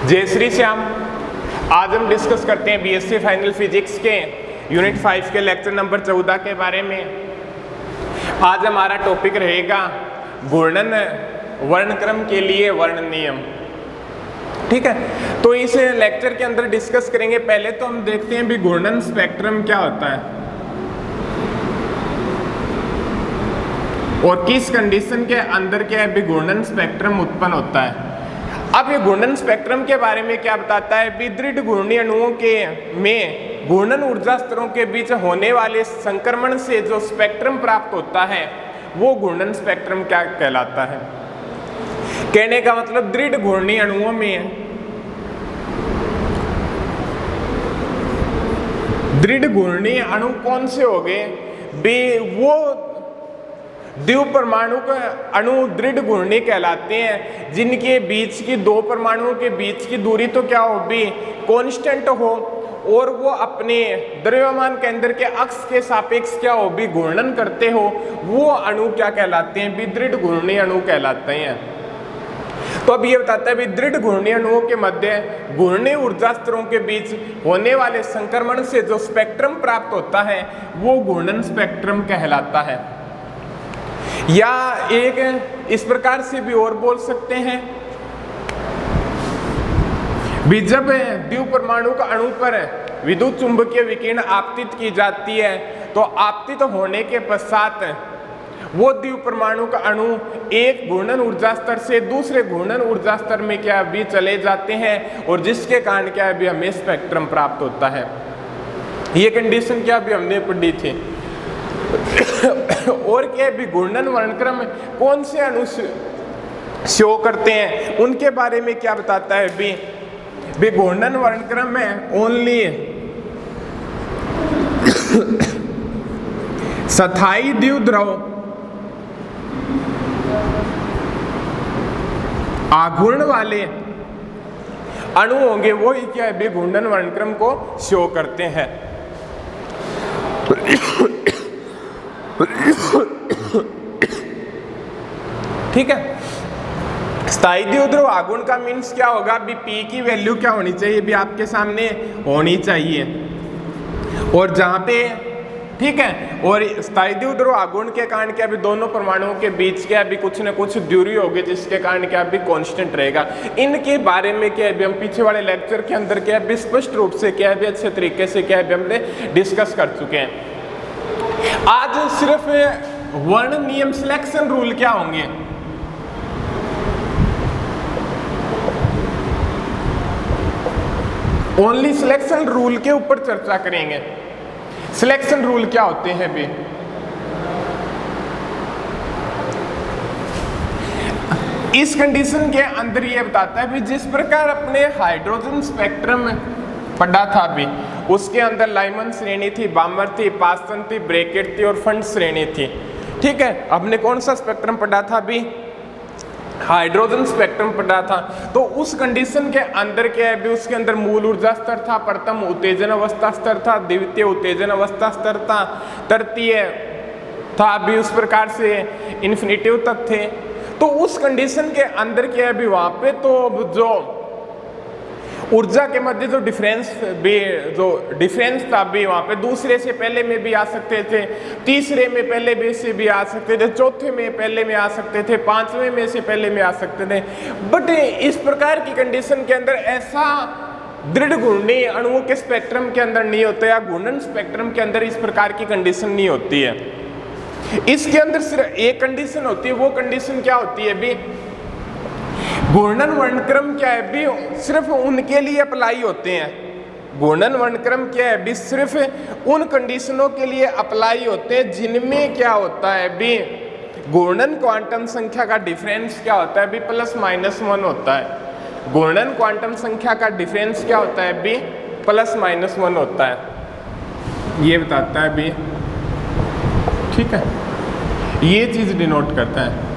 जय श्री श्याम। आज हम डिस्कस करते हैं बीएससी फाइनल फिजिक्स के यूनिट 5 के लेक्चर नंबर 14 के बारे में। आज हमारा टॉपिक रहेगा घूर्णन वर्णक्रम के लिए वर्ण नियम। ठीक है, तो इस लेक्चर के अंदर डिस्कस करेंगे। पहले तो हम देखते हैं भी घूर्णन स्पेक्ट्रम क्या होता है और किस कंडीशन के अंदर क्या है भी घूर्णन स्पेक्ट्रम उत्पन्न होता है। अब ये घूर्णन स्पेक्ट्रम के बारे में क्या बताता है, विदृढ़ घूर्णी अणुओं के में घूर्णन ऊर्जा स्तरों के बीच होने वाले संक्रमण से जो स्पेक्ट्रम प्राप्त होता है वो घूर्णन स्पेक्ट्रम क्या कहलाता है। कहने का मतलब दृढ़ घूर्णी अणुओं में दृढ़ घूर्णी अणु कौन से हो गए वो द्विपरमाणु का अणु दृढ़ घूर्णी कहलाते हैं, जिनके बीच की दो परमाणुओं के बीच की दूरी तो क्या हो भी कांस्टेंट हो और वो अपने द्रव्यमान केंद्र के अक्ष के सापेक्ष क्या हो भी घूर्णन करते हो, वो अणु क्या कहलाते हैं भी दृढ़ घूर्णी अणु कहलाते हैं। तो अब ये बताता है भी दृढ़ घूर्णी अणुओं के मध्य घूर्णी ऊर्जा स्तरों के बीच होने वाले संक्रमण से जो स्पेक्ट्रम प्राप्त होता है वो घूर्णन स्पेक्ट्रम कहलाता है। या एक इस प्रकार से भी और बोल सकते हैं भी जब द्विपरमाणु का अणु पर विद्युत चुंबकीय विकिरण आपतित की जाती है तो आपतित होने के पश्चात वो द्विपरमाणु का अणु एक घूर्णन ऊर्जा स्तर से दूसरे घूर्णन ऊर्जा स्तर में क्या भी चले जाते हैं और जिसके कारण क्या भी हमें स्पेक्ट्रम प्राप्त होता है। ये कंडीशन क्या भी हमने पढ़ी थी। और क्या भी घूर्णन वर्णक्रम कौन से अणु शो करते हैं उनके बारे में क्या बताता है भी घूर्णन वर्णक्रम में ओनली स्थायी द्विध्रुव आघूर्ण वाले अणु होंगे वो ही क्या है घूर्णन वर्णक्रम को शो करते हैं। ठीक है, स्थायी द्विध्रुव आघूर्ण का मीन्स क्या होगा भी पी की वैल्यू क्या होनी चाहिए भी आपके सामने होनी चाहिए और जहां पे ठीक है और स्थायी द्विध्रुव आघूर्ण के कारण क्या भी दोनों परमाणुओं के बीच क्या भी कुछ न कुछ दूरी होगी जिसके कारण क्या भी कांस्टेंट रहेगा। इनके बारे में क्या है हम पीछे वाले लेक्चर के अंदर क्या है स्पष्ट रूप से क्या है अच्छे तरीके से क्या है हमने डिस्कस कर चुके हैं। आज सिर्फ वर्ण नियम सिलेक्शन रूल क्या होंगे ओनली सिलेक्शन रूल के ऊपर चर्चा करेंगे। सिलेक्शन रूल क्या होते हैं भी इस कंडीशन के अंदर ये बताता है भी जिस प्रकार अपने हाइड्रोजन स्पेक्ट्रम पढ़ा था भी उसके अंदर लाइमन श्रेणी थी, बामर थी, पास्टन थी, ब्रैकेट थी और फंड श्रेणी थी। ठीक है, हमने कौन सा स्पेक्ट्रम पढ़ा था भी हाइड्रोजन स्पेक्ट्रम पढ़ा था। तो उस कंडीशन के अंदर क्या है भी उसके अंदर मूल ऊर्जा स्तर था, प्रथम उत्तेजन अवस्था स्तर था, द्वितीय उत्तेजन अवस्था स्तर था, तृतीय था भी उस प्रकार से इन्फिनिटिव तक थे। तो उस कंडीशन के अंदर क्या है भी वहां पे तो जो ऊर्जा के मध्य जो डिफरेंस था भी वहां पे दूसरे से पहले में भी आ सकते थे, तीसरे में पहले में से भी आ सकते थे, चौथे में पहले में आ सकते थे, पांचवें में से पहले में आ सकते थे। बट इस प्रकार की कंडीशन के अंदर ऐसा दृढ़ घूर्णी अणुओं के स्पेक्ट्रम के अंदर नहीं होता या घूर्णन स्पेक्ट्रम के अंदर इस प्रकार की कंडीशन नहीं होती है। इसके अंदर सिर्फ एक कंडीशन होती है, वो कंडीशन क्या होती है भी घूर्णन वर्णक्रम क्या है भी सिर्फ उनके लिए अप्लाई होते हैं। घूर्णन वर्णक्रम क्या है भी सिर्फ उन कंडीशनों के लिए अप्लाई होते हैं जिनमें क्या होता है भी घूर्णन क्वांटम संख्या का डिफरेंस क्या होता है भी +-1 होता है। घूर्णन क्वांटम संख्या का डिफरेंस क्या होता है भी +-1 होता है, ये बताता है भी। ठीक है, ये चीज डिनोट करता है।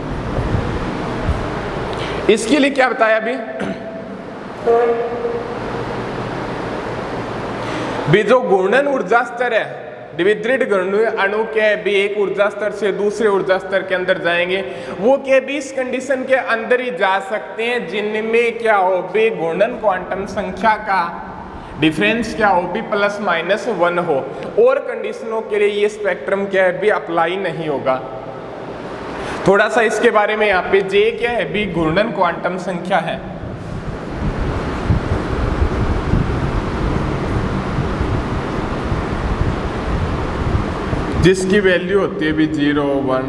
इसके लिए क्या बताया अभी भी जो घूर्णन ऊर्जा स्तर है द्विदृढ़ घूर्णनीय अणु के भी एक ऊर्जा स्तर से दूसरे ऊर्जा स्तर के अंदर जाएंगे, वो के भी इस कंडीशन के अंदर ही जा सकते हैं जिनमें क्या हो भी घूर्णन क्वांटम संख्या का डिफरेंस क्या हो भी ±1 हो। और कंडीशनों के लिए ये स्पेक्ट्रम क्या है भी अप्लाई नहीं होगा। थोड़ा सा इसके बारे में यहाँ पे जे क्या है भी घूर्णन क्वांटम संख्या है। जिसकी वैल्यू होती है भी 0 1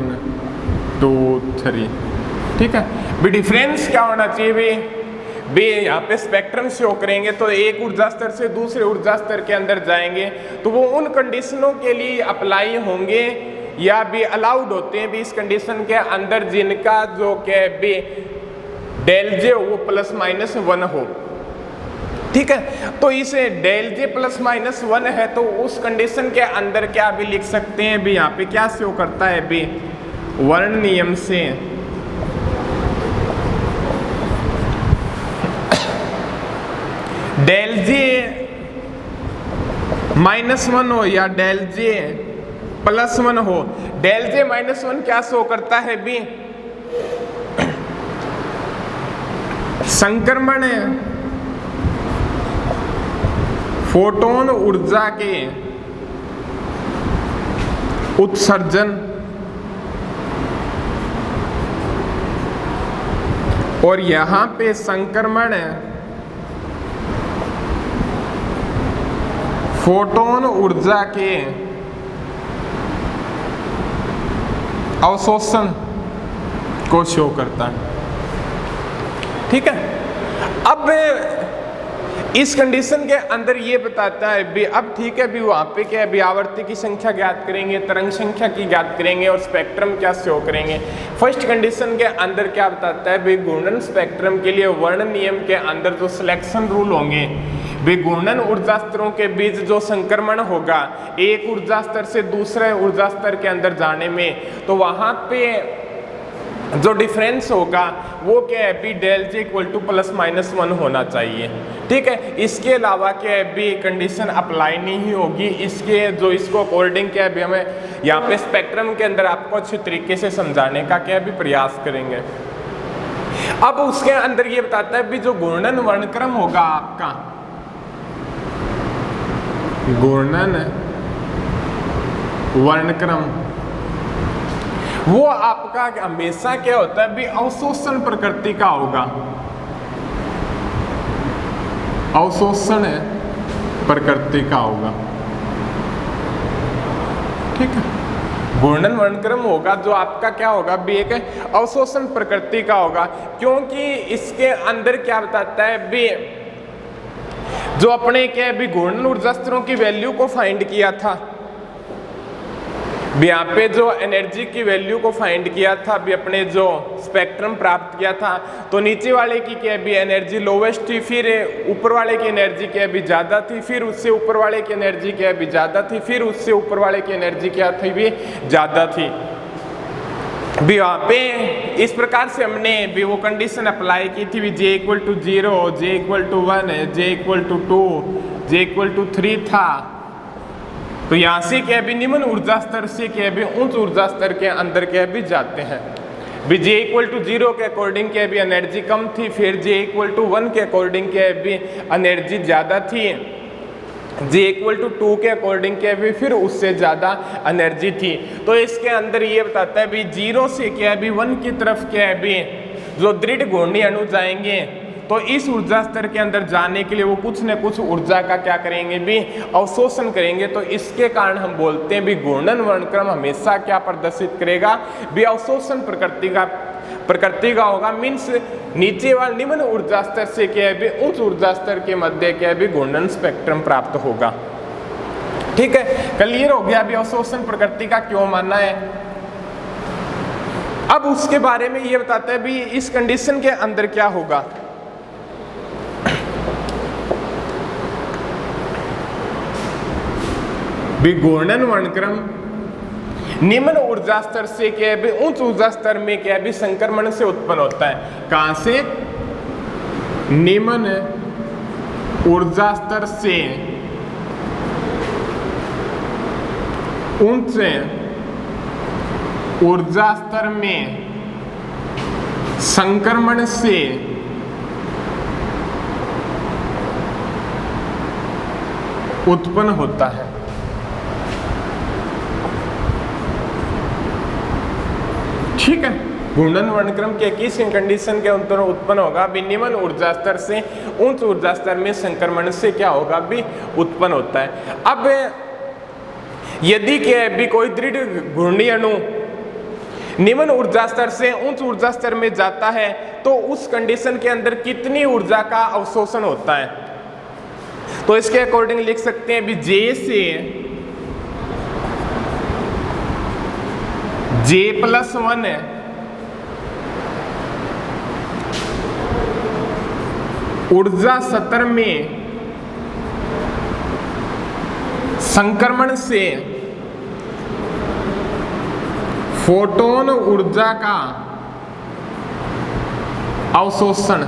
2 3। ठीक है भी डिफरेंस क्या होना चाहिए भी यहाँ पे स्पेक्ट्रम शो करेंगे तो एक ऊर्जा स्तर से दूसरे ऊर्जा स्तर के अंदर जाएंगे तो वो उन कंडीशनों के लिए अप्लाई होंगे या भी अलाउड होते हैं भी इस कंडीशन के अंदर जिनका जो क्या भी डेल जे हो वो ±1 हो। ठीक है तो इसे डेल जे ±1 है तो उस कंडीशन के अंदर क्या भी लिख सकते हैं भी यहाँ पे क्या शो करता है भी वर्ण नियम से डेल जे -1 हो या डेल जे +1 हो। डेल जे -1 क्या शो करता है भी संक्रमण फोटोन ऊर्जा के उत्सर्जन और यहां पे संक्रमण फोटोन ऊर्जा के अवशोषण को शो करता है। ठीक है अब इस कंडीशन के अंदर ये बताता है भी अब ठीक है भी वहाँ पे क्या है भी आवर्ती की संख्या ज्ञात करेंगे, तरंग संख्या की ज्ञात करेंगे और स्पेक्ट्रम क्या शो करेंगे। फर्स्ट कंडीशन के अंदर क्या बताता है भी घूर्णन स्पेक्ट्रम के लिए वर्ण नियम के अंदर जो सिलेक्शन रूल होंगे भी घूर्णन ऊर्जा स्तरों के बीच जो संक्रमण होगा एक ऊर्जा स्तर से दूसरे ऊर्जा स्तर के अंदर जाने में तो वहाँ पे जो डिफरेंस होगा वो क्या है भी डेल जे =±1 होना चाहिए। ठीक है इसके अलावा क्या है भी कंडीशन अप्लाई नहीं होगी। इसके जो इसको अकॉर्डिंग क्या है भी हमें यहाँ पे स्पेक्ट्रम के अंदर आपको अच्छे तरीके से समझाने का क्या है भी प्रयास करेंगे। अब उसके अंदर ये बताता है भी जो घूर्णन वर्णक्रम होगा आपका घूर्णन वर्णक्रम वो आपका हमेशा क्या होता है भी अवशोषण प्रकृति का होगा। अवशोषण प्रकृति का होगा। ठीक है घूर्णन वर्णक्रम होगा जो आपका क्या होगा भी एक अवशोषण प्रकृति का होगा क्योंकि इसके अंदर क्या बताता है भी जो अपने क्या भी घूर्णन ऊर्जा स्तरों की वैल्यू को फाइंड किया था भी यहाँ पे जो एनर्जी की वैल्यू को फाइंड किया था भी अपने जो स्पेक्ट्रम प्राप्त किया था तो नीचे वाले की क्या भी एनर्जी लोवेस्ट थी, फिर ऊपर वाले की एनर्जी क्या भी ज़्यादा थी, फिर उससे ऊपर वाले की एनर्जी क्या भी ज़्यादा थी, फिर उससे ऊपर वाले की एनर्जी क्या थी भी ज़्यादा थी। भी वहाँ पे इस प्रकार से हमने भी वो कंडीशन अप्लाई की थी भी J = 0, J = 1, J = 2, J = 3 था। तो यहाँ से क्या भी निम्न ऊर्जा स्तर से क्या भी उच्च ऊर्जा स्तर के अंदर क्या भी जाते हैं। भी J = 0 के अकॉर्डिंग क्या भी एनर्जी कम थी, फिर J = 1 के अकॉर्डिंग क्या भी एनर्जी ज़्यादा थी, J = 2 के अकॉर्डिंग क्या भी फिर उससे ज़्यादा एनर्जी थी। तो इसके अंदर ये बताता है भी 0 से क्या भी 1 की तरफ क्या है भी जो दृढ़ घूर्णनीय अणु जाएंगे तो इस ऊर्जा स्तर के अंदर जाने के लिए वो कुछ न कुछ ऊर्जा का क्या करेंगे भी अवशोषण करेंगे। तो इसके कारण हम बोलते हैं भी घूर्णन वर्णक्रम हमेशा क्या प्रदर्शित करेगा भी अवशोषण प्रकृति का होगा। मीन्स नीचे वाले निम्न ऊर्जा स्तर से क्या है भी उच्च ऊर्जा स्तर के मध्य क्या है भी घूर्णन स्पेक्ट्रम प्राप्त होगा। ठीक है क्लियर हो गया भी अवशोषण प्रकृति का क्यों मानना है। अब उसके बारे में ये बताता है भी इस कंडीशन के अंदर क्या होगा। भी घूर्णन वर्णक्रम निम्न ऊर्जा स्तर से क्या है भी उच्च ऊर्जा स्तर में क्या है भी संक्रमण से उत्पन्न होता है। कहां से? निम्न ऊर्जा स्तर से ऊंचे ऊर्जा स्तर में संक्रमण से उत्पन्न होता है। ठीक है, घूर्णन वर्णक्रम के किस कंडीशन के अंतर उत्पन्न होगा भी निम्न ऊर्जा स्तर से उच्च ऊर्जा स्तर में संक्रमण से क्या होगा भी उत्पन्न होता है। अब यदि क्या भी कोई दृढ़ घूर्णी अणु निम्न ऊर्जा स्तर से उच्च ऊर्जा स्तर में जाता है तो उस कंडीशन के अंदर कितनी ऊर्जा का अवशोषण होता है, तो इसके अकॉर्डिंग लिख सकते हैं भी J से J+1 ऊर्जा स्तर में संक्रमण से फोटोन ऊर्जा का अवशोषण।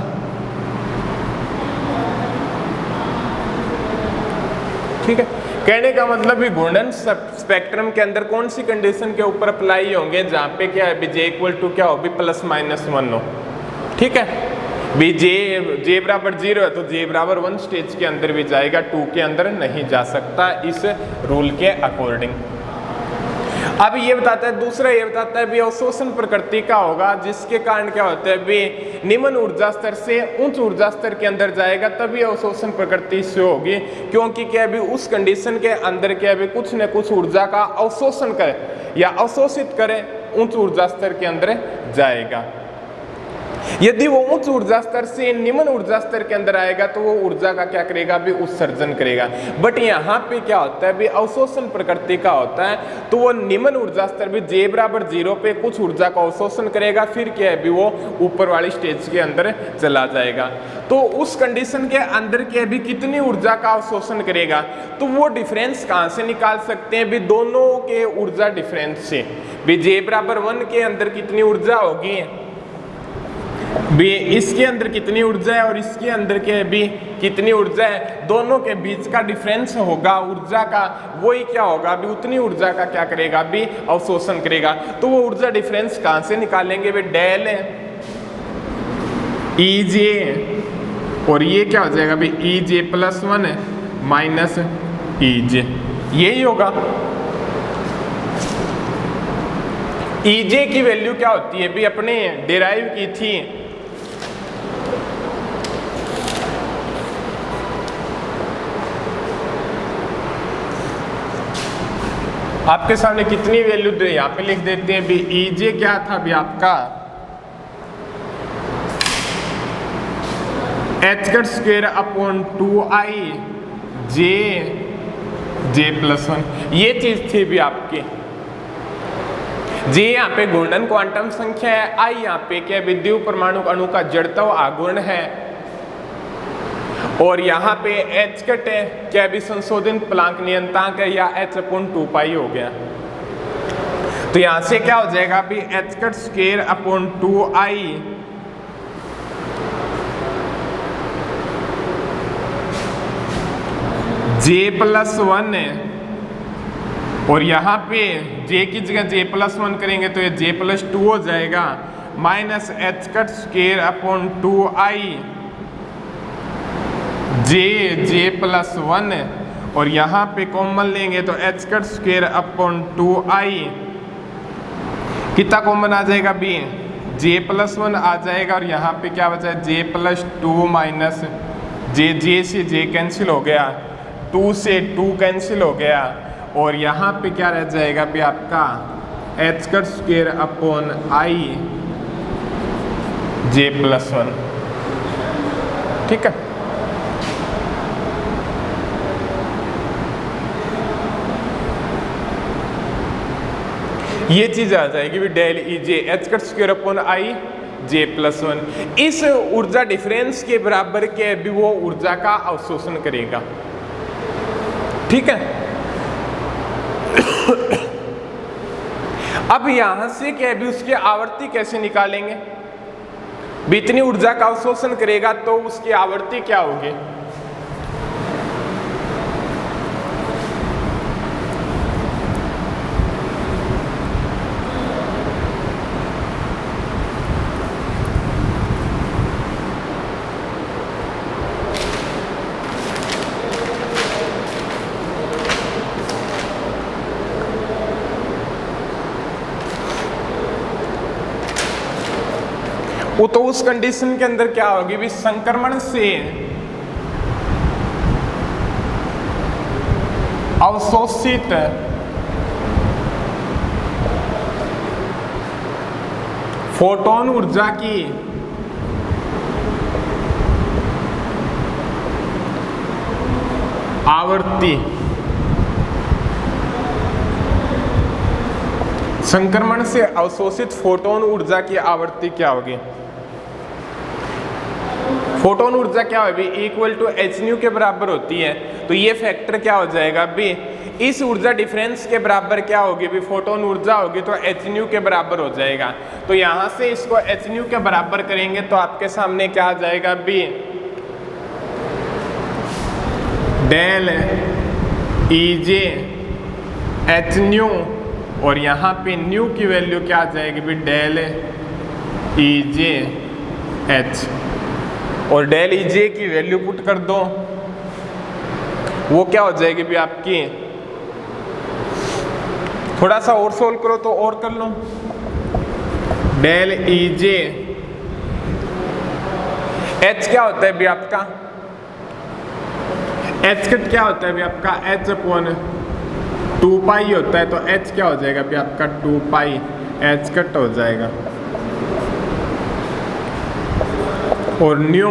ठीक है, कहने का मतलब भी घूर्णन स्पेक्ट्रम के अंदर कौन सी कंडीशन के ऊपर अप्लाई होंगे जहां पे क्या है J इक्वल टू क्या हो भी +-1 हो। ठीक है, भी J बराबर 0 है तो J बराबर 1 स्टेज के अंदर भी जाएगा, 2 के अंदर नहीं जा सकता इस रूल के अकॉर्डिंग। अब ये बताता है, दूसरा ये बताता है भी अवशोषण प्रकृति का होगा जिसके कारण क्या होता है भी निम्न ऊर्जा स्तर से उच्च ऊर्जा स्तर के अंदर जाएगा तभी अवशोषण प्रकृति से होगी, क्योंकि क्या भी उस कंडीशन के अंदर क्या भी कुछ न कुछ ऊर्जा का अवशोषण करे या अवशोषित करे उच्च ऊर्जा स्तर के अंदर जाएगा। यदि वो उच्च ऊर्जा स्तर से निम्न ऊर्जा स्तर के अंदर आएगा तो वो ऊर्जा का क्या करेगा भी उत्सर्जन करेगा। बट यहाँ पे क्या होता है भी अवशोषण प्रकृति का होता है, तो वो निम्न ऊर्जा स्तर भी J बराबर 0 पे कुछ ऊर्जा का अवशोषण करेगा, फिर क्या है भी वो ऊपर वाली स्टेज के अंदर चला जाएगा। तो उस कंडीशन के अंदर क्या भी कितनी ऊर्जा का अवशोषण करेगा, तो वो डिफरेंस कहाँ से निकाल सकते हैं भी दोनों के ऊर्जा डिफरेंस से। भी J बराबर 1 के अंदर कितनी ऊर्जा होगी भी इसके अंदर कितनी ऊर्जा है और इसके अंदर के भी कितनी ऊर्जा है, दोनों के बीच का डिफरेंस होगा ऊर्जा का, वही क्या होगा भी उतनी ऊर्जा का क्या करेगा भी अवशोषण करेगा। तो वो ऊर्जा डिफरेंस कहाँ से निकालेंगे भी डेल EJ और ये क्या हो जाएगा भी EJ+1 माइनस EJ, यही होगा। EJ की वैल्यू क्या होती है भी अपने डिराइव की थी आपके सामने कितनी वैल्यू दे यहाँ पे लिख देते हैं भी EJ क्या था भी आपका h²/2i J+1, ये चीज थी भी आपकी। J यहाँ पे घूर्णन क्वांटम संख्या है, I यहाँ पे क्या विद्युत परमाणु अणु का जड़त्व आघूर्ण है और यहाँ पे h क्या भी संशोधित प्लांक नियतांक है या h/2π हो गया। तो यहाँ से क्या हो जाएगा भी h²/2i J+1 और यहाँ पे J की जगह J+1 करेंगे तो ये J+2 हो जाएगा माइनस h²/2i J+1 और यहाँ पे कॉमन लेंगे तो h²/2i कितना कॉमन आ जाएगा भी J+1 आ जाएगा और यहाँ पे क्या बचा है J+2 माइनस J से J कैंसिल हो गया, 2 से 2 कैंसिल हो गया और यहाँ पे क्या रह जाएगा भी आपका h²/i J+1। ठीक है, ये चीज आ जाएगी भी डेल EJ h²/i J+1 इस ऊर्जा डिफरेंस के बराबर के भी वो ऊर्जा का अवशोषण करेगा। ठीक है, अब यहां से क्या भी उसकी आवर्ती कैसे निकालेंगे भी इतनी ऊर्जा का अवशोषण करेगा तो उसकी आवर्ती क्या होगी। वो तो उस कंडीशन के अंदर क्या होगी भी, संक्रमण से अवशोषित फोटोन ऊर्जा की आवृत्ति, संक्रमण से अवशोषित फोटोन ऊर्जा की आवृत्ति क्या होगी? फोटोन ऊर्जा क्या होगी? इक्वल टू एच न्यू के बराबर होती है। तो ये फैक्टर क्या हो जाएगा बी, इस ऊर्जा डिफरेंस के बराबर क्या होगी भी, फोटोन ऊर्जा होगी तो एच न्यू के बराबर हो जाएगा। तो यहां से इसको एच न्यू के बराबर करेंगे तो आपके सामने क्या आ जाएगा B, del E J H nu, और यहाँ पे न्यू की वैल्यू क्या आ जाएगी भी, डेल ई जे एच, और डेल ई जे की वैल्यू पुट कर दो, वो क्या हो जाएगी भी आपकी, थोड़ा सा और सोल्व करो तो और कर लो, डेल ई जे एच क्या होता है भी आपका, एच कट क्या होता है भी आपका, एच अपॉन 2 पाई होता है, तो एच क्या हो जाएगा भी आपका 2 पाई एच कट हो जाएगा, और न्यू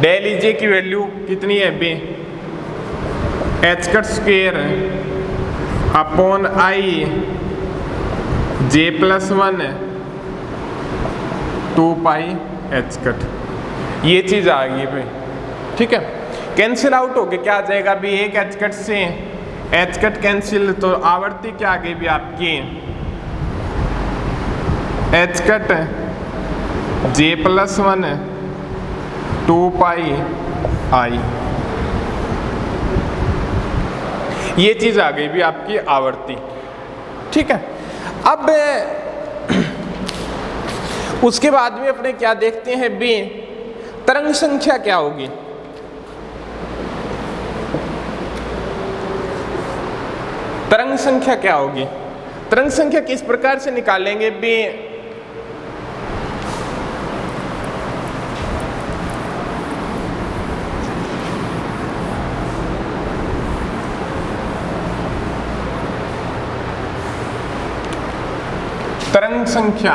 डेल ई जे की वैल्यू कितनी है B, H cut square upon I J plus 1 2 pi H cut, ये चीज आ गई भाई। ठीक है, कैंसिल आउट हो गया, क्या आ जाएगा भी, एक एच कट से एच कट कैंसिल, तो आवृत्ति क्या आ गई भी आपकी, एच कट जे प्लस 1 2 पाई आई, ये चीज आ गई भी आपकी आवृत्ति। ठीक है, अब उसके बाद में अपने क्या देखते हैं बी, तरंग संख्या क्या होगी। तरंग संख्या क्या होगी, तरंग संख्या किस प्रकार से निकालेंगे बी, तरंग संख्या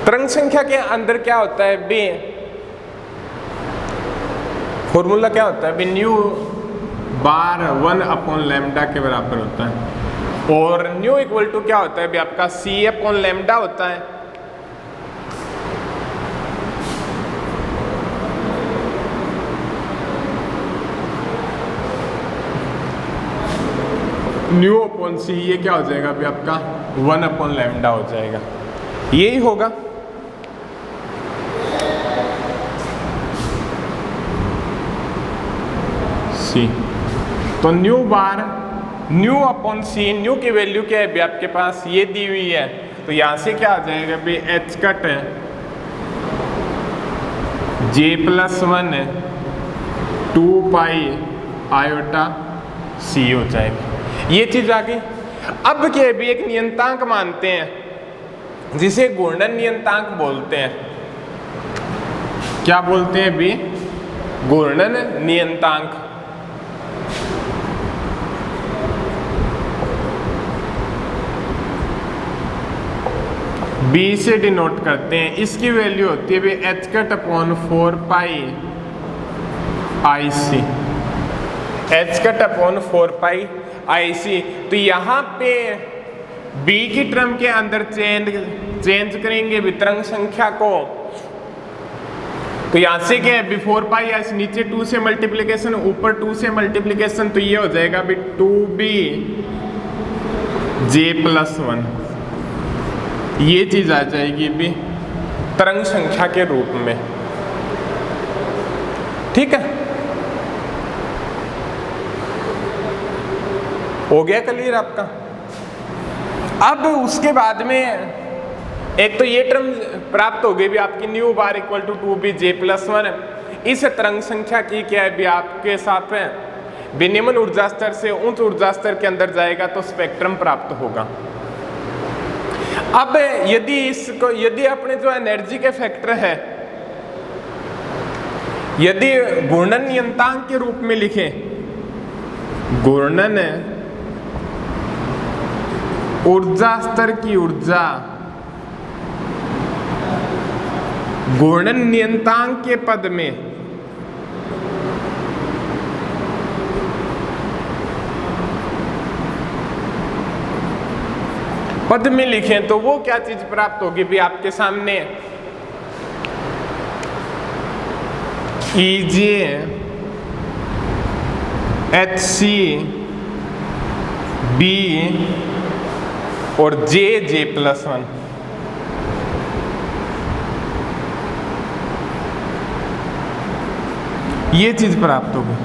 तरंग संख्या के अंदर क्या होता है बी, फॉर्मूला क्या होता है बी, न्यू बार 1 अपॉन लैम्डा के बराबर होता है, और न्यू इक्वल टू क्या होता है भी आपका सी अपॉन लैम्डा होता है। न्यू अपॉन सी, ये क्या हो जाएगा अभी आपका 1 अपॉन लैम्डा हो जाएगा, यही होगा। सी, तो न्यू बार न्यू अपॉन सी, न्यू की वैल्यू क्या है अभी आपके पास, ये दी हुई है, तो यहां से क्या आ जाएगा अभी, एच कट जे प्लस 1 2 पाई आयोटा सी हो जाएगा, ये चीज आ गई। अब क्या भी एक नियंतांक मानते हैं जिसे घूर्णन नियंतांक बोलते हैं, क्या बोलते हैं भी, घूर्णन नियंतांक। बी से डिनोट करते हैं, इसकी वैल्यू होती है भी एच कट अपॉन 4 पाई आई सी, एच कट अपॉन 4 पाई आई सी। तो यहाँ पे बी की टर्म के अंदर चेंज करेंगे तरंग संख्या को, तो यहाँ से क्या है बी 4 पाई आई सी, नीचे 2 से मल्टीप्लीकेशन, ऊपर 2 से मल्टीप्लीकेशन, तो ये हो जाएगा भी 2b जे प्लस 1, ये चीज आ जाएगी भी तरंग संख्या के रूप में। ठीक है, हो गया क्लियर आपका। अब उसके बाद में एक तो ये टर्म प्राप्त हो गई भी आपकी nu bar equal to 2b J plus 1, इस तरंग संख्या की क्या है भी आपके साथ में निम्न ऊर्जा स्तर से उच्च ऊर्जा स्तर के अंदर जाएगा तो स्पेक्ट्रम प्राप्त होगा। अब यदि अपने जो एनर्जी के फैक्टर है यदि घूर्णन नियतांक के रूप में लिखें, घूर्णन ऊर्जा स्तर की ऊर्जा घूर्णन नियतांक के पद में लिखें तो वो क्या चीज प्राप्त होगी भी आपके सामने EJ HC B और J+1 ये चीज प्राप्त होगी।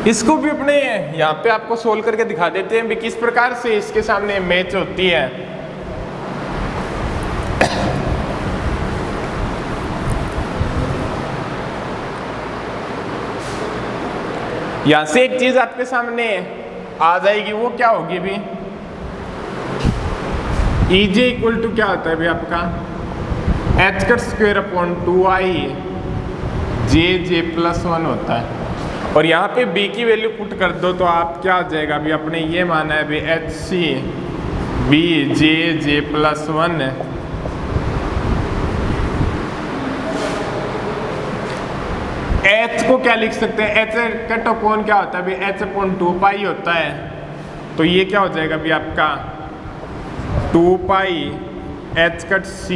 इसको भी अपने यहाँ पे आपको सोल्व करके दिखा देते हैं भी किस प्रकार से इसके सामने मैच होती है। यहां से एक चीज आपके सामने आ जाएगी, वो क्या होगी भी EJ इक्वल टू क्या होता है भी आपका h²/2i J+1 होता है। और यहाँ पे B की वैल्यू पुट कर दो तो आप क्या हो जाएगा भी अपने ये माना है भी HC B J+1 H को क्या लिख सकते हैं, H कट अपॉन क्या होता है भी H/2π होता है। तो ये क्या हो जाएगा भी आपका 2π H⁻C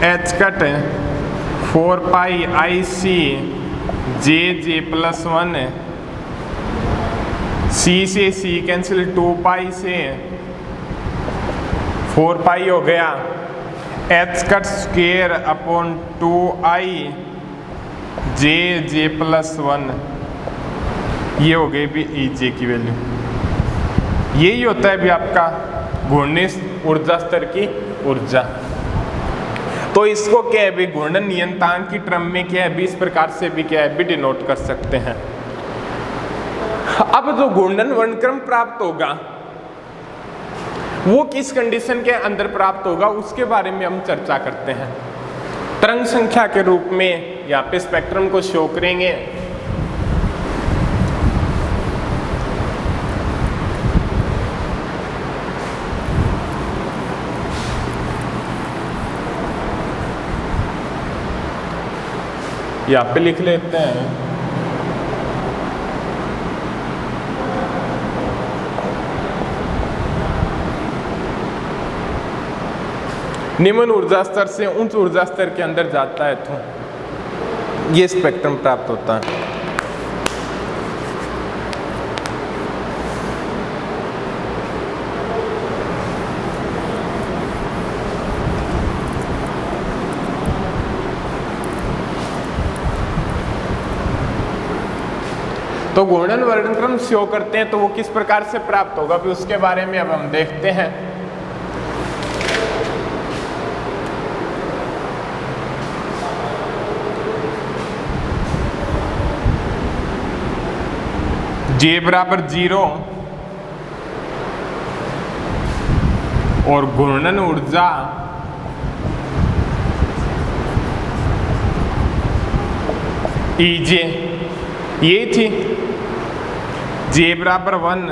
H⁻4π IC J+1 C से C कैंसिल 2π से 4π हो गया H²/2i J+1 ये हो गई भी EJ की वैल्यू। यही होता है भी आपका घूर्णन ऊर्जा स्तर की ऊर्जा। तो इसको क्या है भी घूर्णन नियतांक की टर्म में क्या है भी इस प्रकार से भी क्या है भी डिनोट कर सकते हैं। अब जो घूर्णन वर्णक्रम प्राप्त होगा वो किस कंडीशन के अंदर प्राप्त होगा उसके बारे में हम चर्चा करते हैं। तरंग संख्या के रूप में यहाँ पे स्पेक्ट्रम को शो करेंगे। यहाँ पे लिख लेते हैं निम्न ऊर्जा स्तर से उच्च ऊर्जा स्तर के अंदर जाता है तो ये स्पेक्ट्रम प्राप्त होता है। तो घूर्णन वर्णक्रम शो करते हैं तो वो किस प्रकार से प्राप्त होगा फिर उसके बारे में अब हम देखते हैं। J=0 और घूर्णन ऊर्जा EJ ये थी। J=1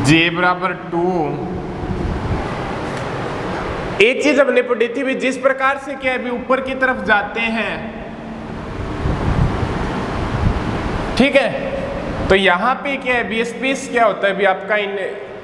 J=2। एक चीज हमने पढ़ी थी भी जिस प्रकार से क्या है भी ऊपर की तरफ जाते हैं, ठीक है, तो यहाँ पे क्या है भी स्पेस क्या होता है भी आपका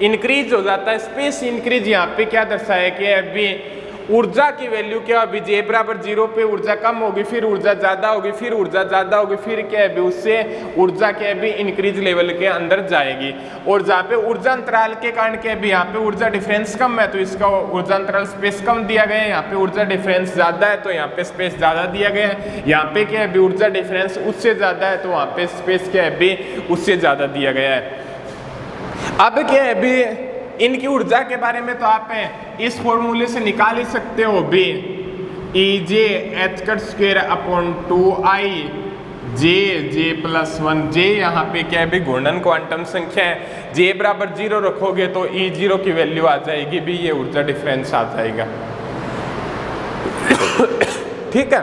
इंक्रीज हो जाता है। स्पेस इंक्रीज यहाँ पे क्या दर्शाया कि अभी ऊर्जा की वैल्यू क्या अभी J=0 पे ऊर्जा कम होगी, फिर ऊर्जा ज्यादा होगी, फिर ऊर्जा ज्यादा होगी, फिर क्या है भी उससे ऊर्जा क्या है भी इंक्रीज लेवल के अंदर जाएगी। और जहाँ पे ऊर्जा अंतराल के कारण क्या है भी यहाँ पे ऊर्जा डिफरेंस कम है तो इसका ऊर्जा अंतराल स्पेस कम दिया गया है। यहाँ पे ऊर्जा डिफरेंस ज्यादा है तो यहाँ पे स्पेस ज्यादा दिया गया है। यहाँ पे क्या है भी ऊर्जा डिफरेंस उससे ज्यादा है तो वहाँ पे स्पेस क्या है भी उससे ज्यादा दिया गया है। अब क्या है भी इनकी ऊर्जा के बारे में तो आप इस फॉर्मूले से निकाल ही सकते हो भी E J H cut square upon 2i J plus 1। J यहाँ पे क्या है भी घूर्णन क्वांटम संख्या है, जे बराबर 0 रखोगे तो ई 0 की वैल्यू आ जाएगी भी, ये ऊर्जा डिफरेंस आ जाएगा। ठीक है,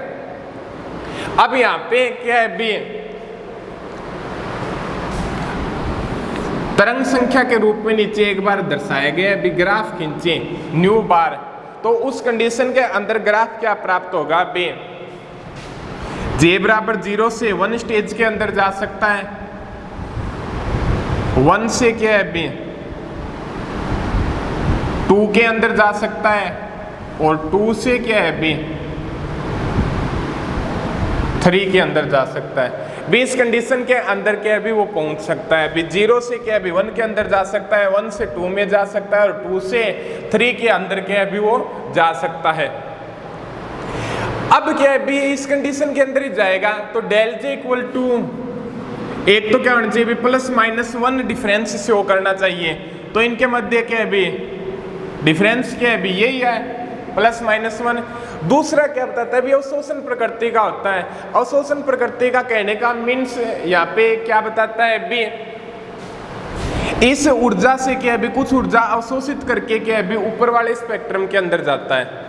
अब यहाँ पे क्या है भी तरंग संख्या के रूप में नीचे एक बार दर्शाया गया है, ग्राफ खींचे न्यू बार, तो उस कंडीशन के अंदर ग्राफ क्या प्राप्त होगा बे, जे बराबर 0 से 1 स्टेज के अंदर जा सकता है, 1 से क्या है बे 2 के अंदर जा सकता है, और 2 से क्या है बे 3 के अंदर जा सकता है। भी इस कंडीशन के अंदर क्या है भी वो पहुंच सकता है भी, 0 से क्या है भी 1 के अंदर जा सकता है, 1 से 2 में जा सकता है, और 2 से 3 के अंदर क्या है भी वो जा सकता है। अब क्या है भी इस कंडीशन के अंदर ही जाएगा तो डेल जे इक्वल टू, एक तो क्या होना चाहिए भी प्लस माइनस 1 डिफरेंस शो करना चाहिए, तो इनके मध्य क्या है भी डिफरेंस क्या है भी यही है प्लस माइनस 1। दूसरा क्या बताता है भी अवशोषण प्रकृति का होता है। अवशोषण प्रकृति का कहने का मीन्स यहाँ पे क्या बताता है भी इस ऊर्जा से क्या है भी कुछ ऊर्जा अवशोषित करके क्या है भी ऊपर वाले स्पेक्ट्रम के अंदर जाता है।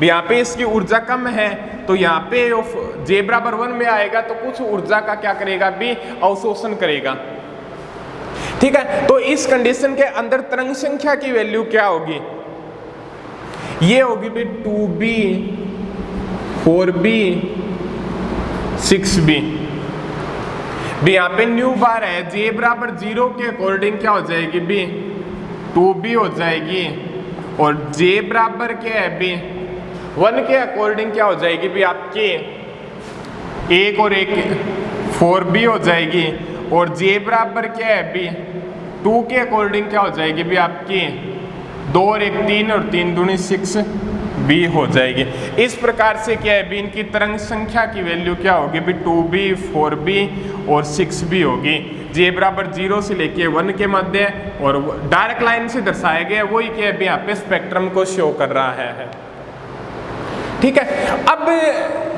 यहाँ पे इसकी ऊर्जा कम है तो यहाँ पे जे बराबर 1 में आएगा तो कुछ ऊर्जा का क्या करेगा भी अवशोषण करेगा। ठीक है, तो इस कंडीशन के अंदर तरंग संख्या की वैल्यू क्या होगी, ये होगी भी 2b 4b 6b। भी यहाँ पे न्यू बार है, जे बराबर 0 के अकॉर्डिंग क्या हो जाएगी भी 2b हो जाएगी, और जे बराबर क्या है भी 1 के अकॉर्डिंग क्या हो जाएगी भी आपकी 1 और 1 4b हो जाएगी, और जे बराबर क्या है भी 2 के अकॉर्डिंग क्या हो जाएगी भी आपकी 2 और 1 3, और 3 दूनी 6b हो जाएगी। इस प्रकार से क्या है भी इनकी तरंग संख्या की वैल्यू क्या होगी भी 2b 4b और 6b होगी। जे बराबर 0 से लेके 1 के मध्य, और डायरेक्ट लाइन से दर्शाया गया वही क्या है भी यहाँ पे स्पेक्ट्रम को शो कर रहा है। ठीक है, अब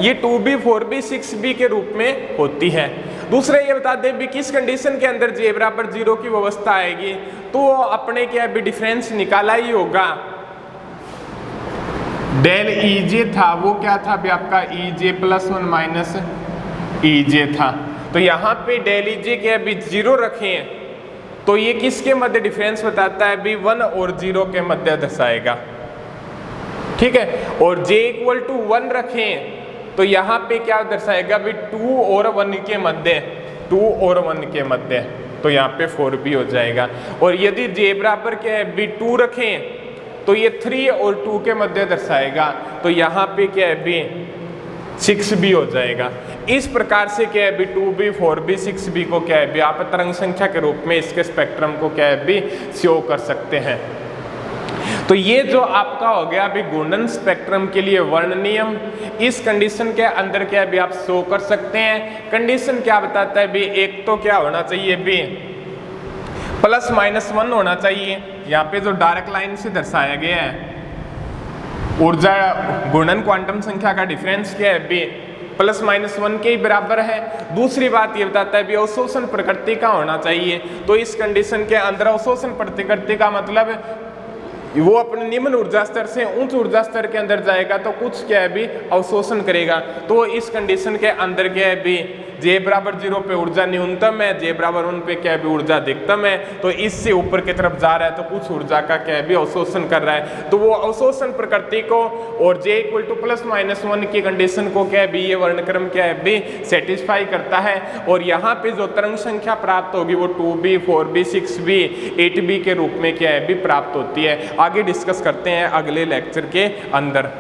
ये 2b 4b 6b के रूप में होती है। दूसरा ये बता दें भी किस कंडीशन के अंदर जे बराबर 0 की व्यवस्था आएगी, तो अपने क्या भी डिफरेंस निकाला ही होगा। डेल ई जे था वो क्या था भी आपका ई जे प्लस 1 माइनस ई जे था, तो यहाँ पे डेल ई जे क्या भी 0 रखें तो ये किसके मध्य डिफरेंस बताता है भी 1 और 0 के मध्य दर्शाएगा। ठीक है, और j इक्वल टू 1 रखें तो यहाँ पे क्या दर्शाएगा भी 2 और 1 के मध्य, 2 और 1 के मध्य, तो यहाँ पे 4b हो जाएगा। और यदि j बराबर क्या है भी 2 रखें तो ये 3 और 2 के मध्य दर्शाएगा, तो यहाँ पे क्या है भी 6b हो जाएगा। इस प्रकार से क्या है भी 2b 4b 6b को क्या है भी आप तरंग संख्या के रूप में इसके स्पेक्ट्रम को क्या है भी शो कर सकते हैं। तो ये जो आपका हो गया अभी घूर्णन स्पेक्ट्रम के लिए वर्ण नियम, इस कंडीशन के अंदर क्या भी आप शो कर सकते हैं। कंडीशन क्या बताता है भी एक तो क्या होना चाहिए भी प्लस माइनस 1 होना चाहिए, यहाँ पे जो डायरेक्ट लाइन से दर्शाया गया है ऊर्जा घूर्णन क्वांटम संख्या का डिफरेंस क्या है भी प्लस माइनस 1 के ही बराबर है। दूसरी बात ये बताता है भी अवशोषण प्रकृति का होना चाहिए, तो इस कंडीशन के अंदर अवशोषण प्रकृति का मतलब वो अपने निम्न ऊर्जा स्तर से उच्च ऊर्जा स्तर के अंदर जाएगा तो कुछ क्या है भी अवशोषण करेगा। तो इस कंडीशन के अंदर क्या है भी जे बराबर 0 पे ऊर्जा न्यूनतम है, जे बराबर 1 पे क्या है भी ऊर्जा अधिकतम है, तो इससे ऊपर की तरफ जा रहा है तो कुछ ऊर्जा का क्या है भी अवशोषण कर रहा है, तो वो अवशोषण प्रकृति को और J equal two plus minus 1 की कंडीशन को क्या है भी ये वर्णक्रम क्या है भी सेटिस्फाई करता है। और यहाँ पे जो तरंग संख्या प्राप्त होगी वो 2b 4b 6b 8b के रूप में क्या है भी प्राप्त होती है। आगे डिस्कस करते हैं अगले लेक्चर के अंदर।